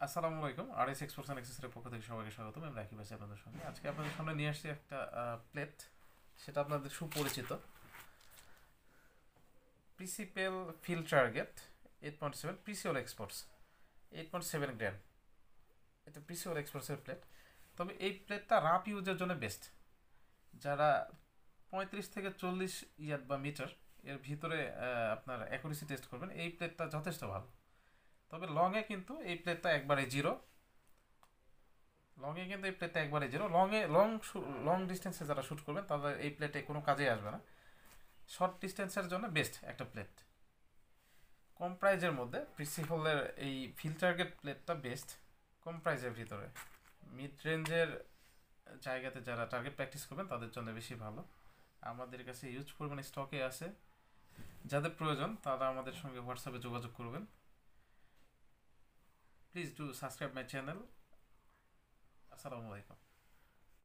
আসসালামু আলাইকুম। RS exports and অ্যাক্সেসরির পক্ষ থেকে সবাইকে স্বাগতম। আমি রাকিব আছি আপনাদের সঙ্গে। আজকে আপনাদের সামনে নিয়ে আসছি একটা প্লেট, সেটা আপনাদের সুপরিচিত প্রিসিপেল ফিল্ড টার্গেট 8.7 পিসিওল এক্সপোর্টস 8.7 গ্রাম। এটা পিসিওল এক্সপোর্টসের প্লেট। তবে এই প্লেটটা রাফ ইউজের জন্য বেস্ট। যারা 35 থেকে 40 ইয়ার্ড বা মিটার এর ভিতরে আপনার অ্যাকুরেসি টেস্ট করবেন, এই প্লেটটা যথেষ্ট ভালো। তবে লংয়ে কিন্তু এই প্লেটটা একবারে জিরো। লংয়ে কিন্তু এই প্লেটটা একবারে জিরো। লং ডিস্টেন্সে যারা শ্যুট করবেন তাদের এই প্লেটে কোনো কাজে আসবে না। শর্ট ডিস্টেন্সের জন্য বেস্ট একটা প্লেট। কম প্রাইজের মধ্যে প্রিসিহলের এই ফিল্ড টার্গেট প্লেটটা বেস্ট, কম প্রাইজের ভিতরে। মিড রেঞ্জের জায়গাতে যারা টার্গেট প্র্যাকটিস করবেন তাদের জন্য বেশি ভালো। আমাদের কাছে ইউজ পরিমাণে স্টকে আছে। যাদের প্রয়োজন তারা আমাদের সঙ্গে হোয়াটসঅ্যাপে যোগাযোগ করবেন। Please do subscribe my channel. আসসালামু আলাইকুম।